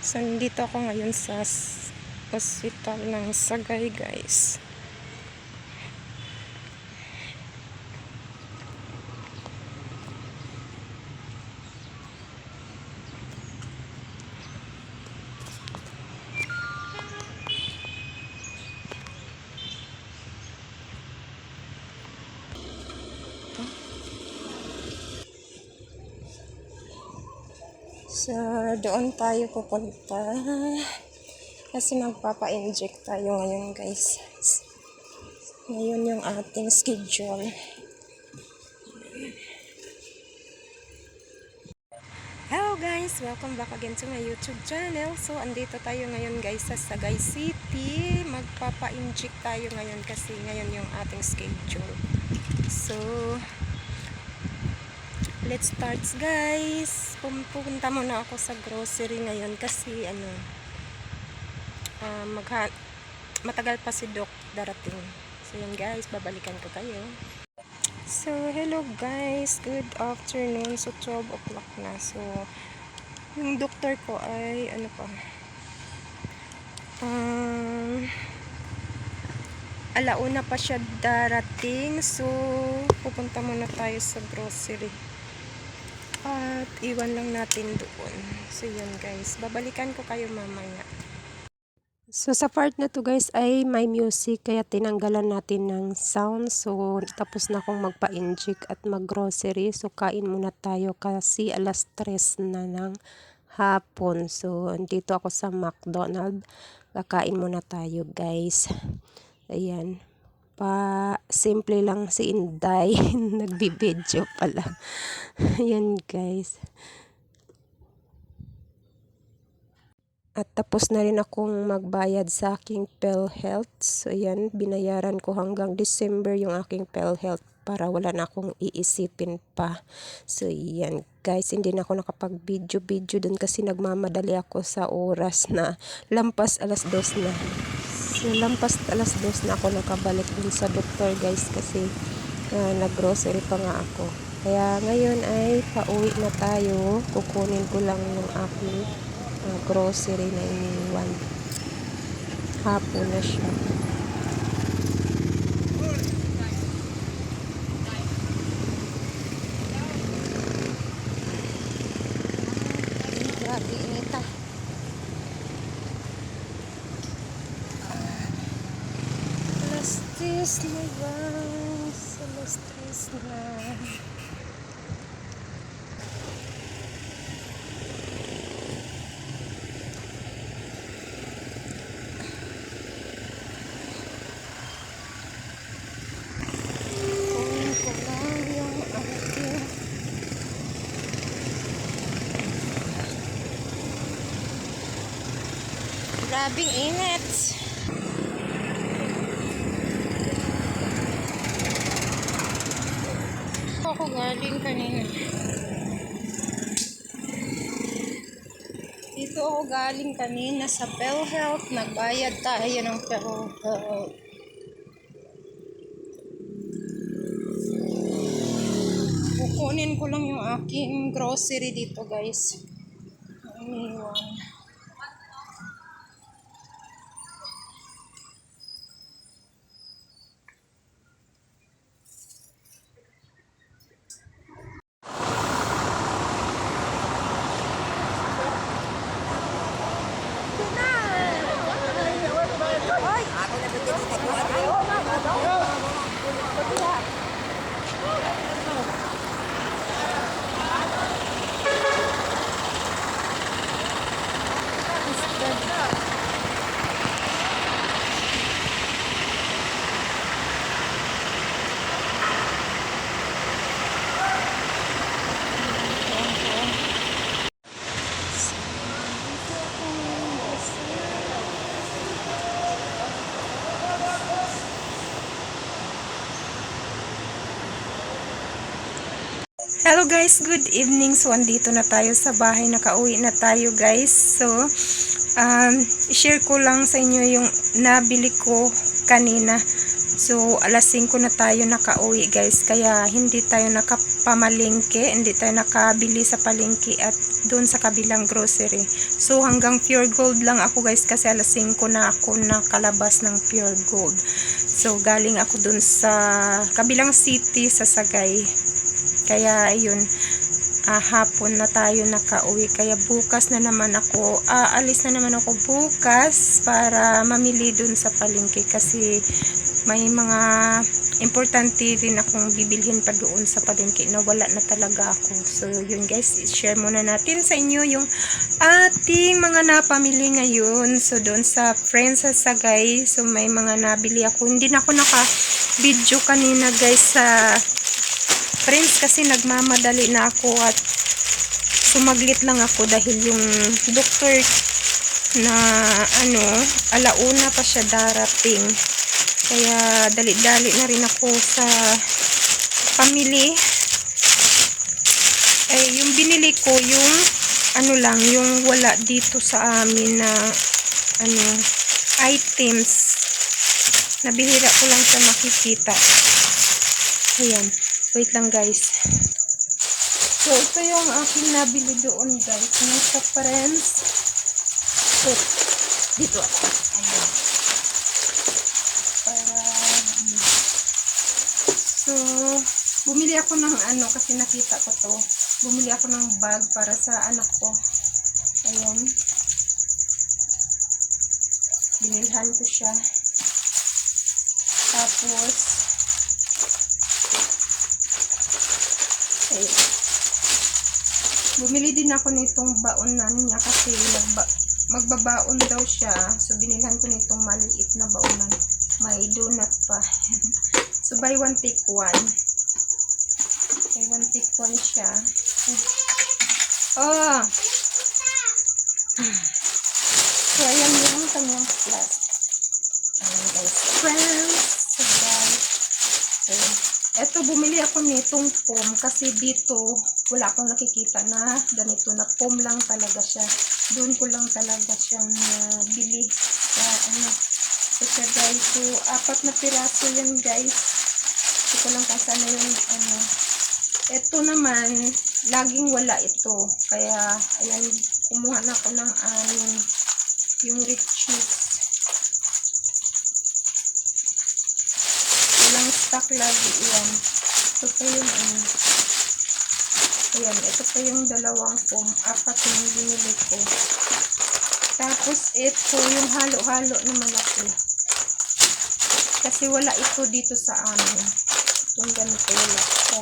So, nandito ako ngayon sa hospital ng Sagay, guys. So, doon tayo pupunta. Kasi magpapa-inject tayo ngayon, guys. Ngayon yung ating schedule. Hello guys! Welcome back again to my YouTube channel. So, andito tayo ngayon guys sa Sagay City. Magpapa-inject tayo ngayon kasi ngayon yung ating schedule. So, let's start guys. Pupunta muna ako sa grocery ngayon kasi matagal pa si Doc darating. So yun guys, babalikan ko kayo. So hello guys, good afternoon. So 12 o'clock na. So yung doktor ko ay alauna pa siya darating. So pupunta muna tayo sa grocery at iwan lang natin doon. So yun guys, babalikan ko kayo mamaya. So sa part na to guys ay may music kaya tinanggalan natin ng sound. So tapos na akong magpa-inject at mag-grocery. So kain muna tayo kasi alas 3 na ng hapon. So andito ako sa McDonald's. Kakain muna tayo guys. Ayan. Simple lang si Inday. Nagbibideo pala. Ayan guys. At tapos na rin akong magbayad sa aking PhilHealth. So ayan, binayaran ko hanggang December yung aking PhilHealth para wala na akong iisipin pa. So ayan guys, hindi na ako nakapag-video dun kasi nagmamadali ako sa oras na lampas alas 2 na. So lampas alas 2 na ako nakabalik dun sa doktor guys kasi nag-grocery pa nga ako. Kaya ngayon ay pauwi na tayo. Kukunin ko lang yung aking grocery na iniwan. Hapon na siya. Grabe inita. Alas 10 na guys. Alas 10 na. Grabing init. Ako galing kanina. Dito ako galing kanina sa PhilHealth. Nagbayad tayo ng PhilHealth. Kukunin ko lang yung aking grocery dito guys. Iniwan. Hello guys, good evening. So andito na tayo sa bahay, nakauwi na tayo guys. So i-share ko lang sa inyo yung nabili ko kanina. So, alas 5 na tayo nakauwi guys, kaya hindi tayo nakapamalingke, hindi tayo nakabili sa palengke at doon sa kabilang grocery. So, hanggang Pure Gold lang ako guys, kasi alas 5 na ako nakalabas ng Pure Gold. So, galing ako doon sa kabilang city sa Sagay. Kaya, ayun, hapon na tayo nakauwi. Kaya bukas na naman ako, alis na naman ako bukas para mamili doon sa palengke, kasi may mga importante rin akong bibilhin pa doon sa palengke na wala na talaga ako. So yun guys, share muna natin sa inyo yung ating mga napamili ngayon. So doon sa Friends sa Sagay, so may mga nabili ako. Hindi na ako naka video kanina guys sa Friends kasi nagmamadali na ako at sumaglit lang ako dahil yung doktor na alauna pa siya darating. Kaya dali-dali na rin ako sa pamili. Yung binili ko, yung yung wala dito sa amin na items. Nabihira ko lang sa makikita. Ayan. Wait lang guys. So, ito yung aking nabili doon guys. Nasa Friends. So, dito ako. Ayan. So, bumili ako ng kasi nakita ko to. Bumili ako ng bag para sa anak ko. Ayan. Binilhan ko siya. Tapos, bumili din ako nitong baon na niya kasi magbabaon daw siya. So, binilhan ko nitong maliit na baonan. May donut pa. So, buy one take one. Buy one take one siya. Oh! So, ayan yung kanyang plus. Ayan guys. Friends. So, guys. So, eto, bumili ako nitong foam kasi dito, wala akong nakikita na ganito na foam lang talaga siya. Doon ko lang talaga siyang nabili. So, guys, so, 4 na piraso yan guys. Hindi ko lang kung saan na yung ito naman, laging wala ito. Kaya, ayan, kumuha na ako ng yung rich cheese. Walang stock lagi yan. Ito pa yung ayan, ito pa yung dalawang foam. 4 yung binili ko. Tapos, ito yung halo-halo na malaki. Kasi wala ito dito sa amin. Itong ganito wala ito.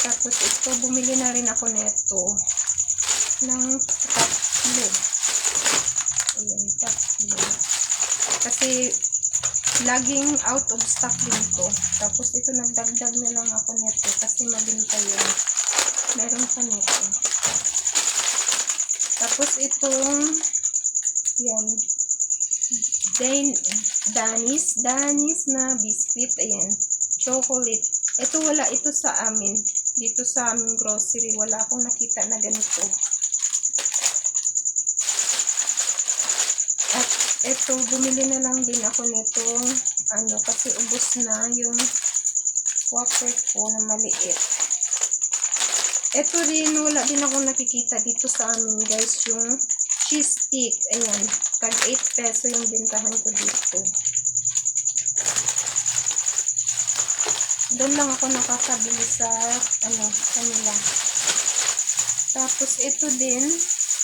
Tapos ito, bumili na rin ako nito ng tatlo. Ayan, tatlo. Kasi laging out of stock din ito. Tapos ito, nagdagdag na lang ako nito kasi malinta yun. Meron pa nito. Tapos itong yan, Danis na biscuit. Ayan, chocolate. Ito, wala ito sa amin. Dito sa aming grocery, wala akong nakita na ganito. At ito, bumili na lang din ako nitong kasi ubos na yung wafer ko na maliit. Ito rin, wala din ako nakikita dito sa amin guys, yung cheese stick. Ayan, tag 8 peso yung bintahan ko dito. Doon lang ako nakakabili sa kanila. Tapos ito din,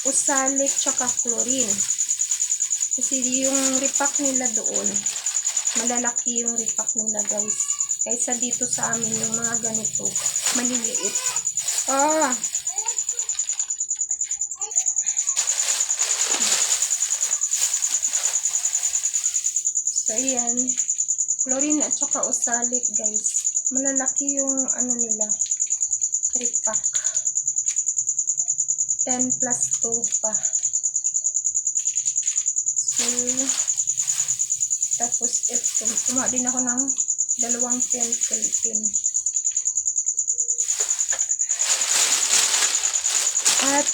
usalik tsaka chlorine. Kasi yung repack nila doon, malalaki yung repack nila guys. Kaysa dito sa amin yung mga ganito, maliliit. So, ayan. Chlorine at saka usalik guys. Malalaki yung nila. Repack. 10 plus 2 pa. So, tapos ito. Kumuha din ako ng 2 pencil pin. At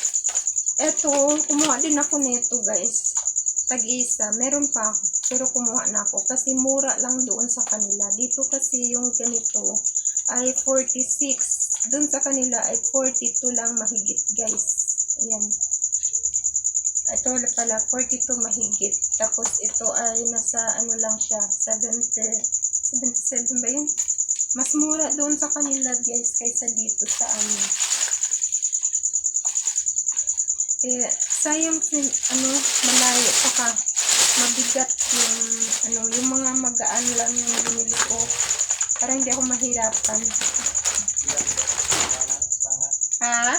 eto, kumuha din ako nito guys. tag-isa. Meron pa ako, pero kumuha na ako kasi mura lang doon sa kanila. Dito kasi yung ganito ay 46. Doon sa kanila ay 42 lang mahigit, guys. Ayan. Ito pala, 42 mahigit. Tapos ito ay nasa ano lang siya, 77 ba yun? Mas mura doon sa kanila, guys, kaysa dito sa amin. Eh, sayang ano, malayo saka mabigat yung ano, yung mga magaan lang yung binili ko. Para hindi ako mahirapan. Ha?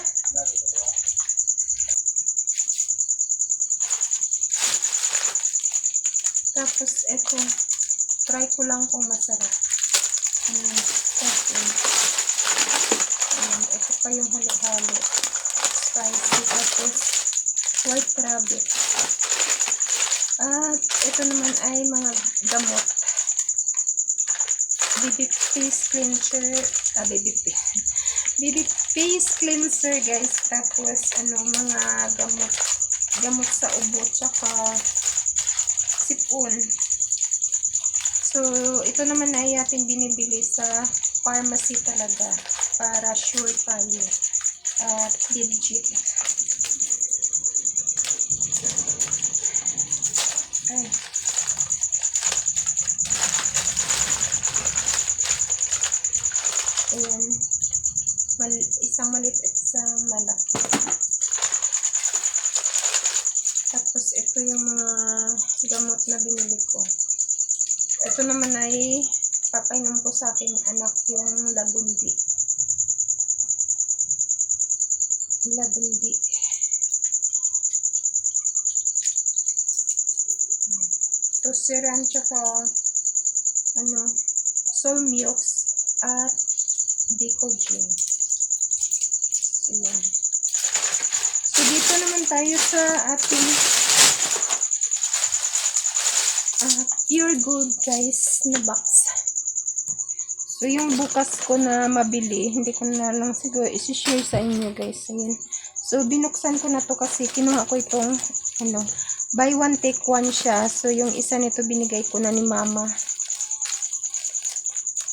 Tapos ito, try ko lang kung masarap. Ito pa yung halo-halo. Spicy. Tapos white rabbit. At ito naman ay mga gamot. Baby face cleanser. Baby face cleanser, guys. Tapos ano, mga gamot sa ubo tsaka sipon. So ito naman ay ating binibili sa pharmacy talaga para sure tayo at legit. Ay. Ayan. Isang maliit at isang malaki. Tapos ito yung mga gamot na binili ko. Ito naman ay papainom ko sa aking anak, yung lagundi. Tusiran tsaka ano, Solmiox at Decogen. Ayan. So dito naman tayo sa ating Pure Gold, guys, na box. So yung bukas ko na mabili, hindi ko na lang siguro isi-share sa inyo, guys. Ayan. So binuksan ko na to kasi kinuha ko itong ano, buy one take one siya. So yung isa nito binigay ko na ni mama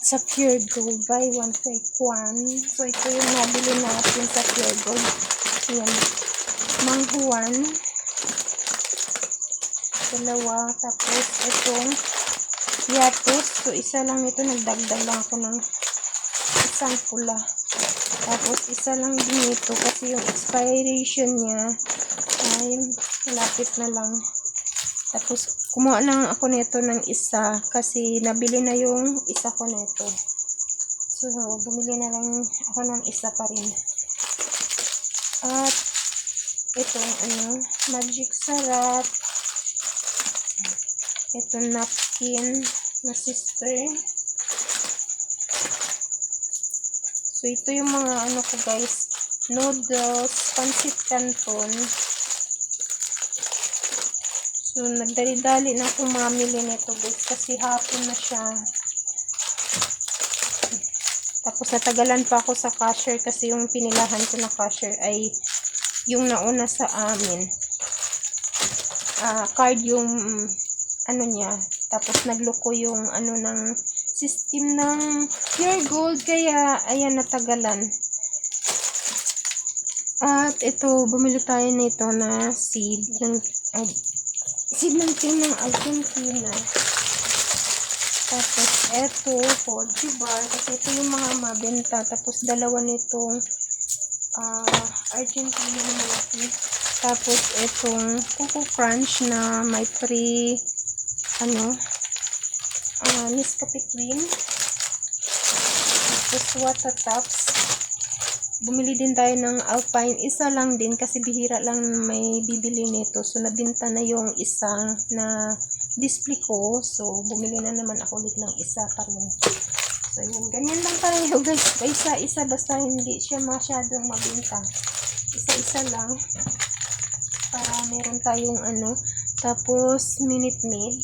sa Pure Gold, buy one take one. So ito yung nabili natin sa Pure Gold. Ayan, manghuan, dalawa. Tapos itong yatos. So isa lang nito, nagdagdag lang ako ng isang pula. Tapos isa lang din ito kasi yung expiration niya ay malapit na lang. Tapos kumuha lang ako nito ng isa kasi nabili na yung isa ko nito. So bumili na lang ako ng isa pa rin. At itong ano, magic sarap. Ito napkin na sister. So ito yung mga ano ko, guys, noodles, pancit canton. So nagdali-dali na akong mamili nito, guys, kasi hapon na siya. Tapos natagalan pa ako sa cashier kasi yung pinilahan ko na cashier ay yung nauna sa amin. Card yung ano niya. Tapos nagloko yung ano ng system ng Pure Gold, kaya ayan, natagalan. At ito, bumili tayo nito na seed ng ng Argentina. Tapos ito, Hoji Bar, kasi ito yung mga mabenta. Tapos dalawa nitong Argentina na malaki. Tapos itong Coco Crunch na may free Nescafe Queen. Tapos Water Tops. Bumili din tayo ng Alpine. Isa lang din kasi bihira lang may bibili nito. So nabinta na yung isang na display ko. So bumili na naman ako ulit ng isa pa rin. So yun, ganyan lang tayo, guys. Isa-isa, basta hindi siya masyadong mabinta. Isa-isa lang. Para meron tayong ano. Tapos Minute Maid.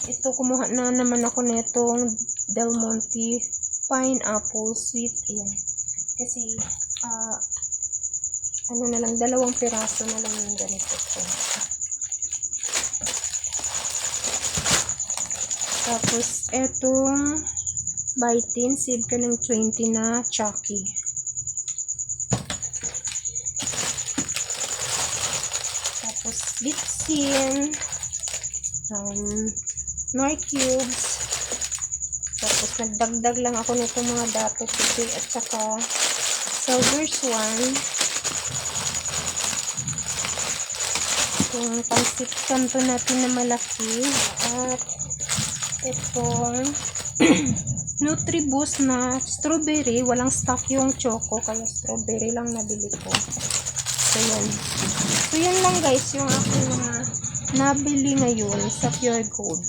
Ito, kumuha na naman ako netong Del Monte Pineapple Sweet. Ayan. Kasi ano na lang, 2 piraso na lang yung ganito ko. Tapos, etong Bitin, save ka ng 20 na Chucky. Tapos, Bitsin, Nor Cubes. Tapos, nagdagdag lang ako nito mga dato puti at saka Silver Swan. Itong pansit kanto natin na malaki. At itong Nutriboost na strawberry. Walang stock yung choco, kaya strawberry lang nabili ko. So, yan. So, yan lang guys yung aking mga nabili ngayon sa Pure Gold.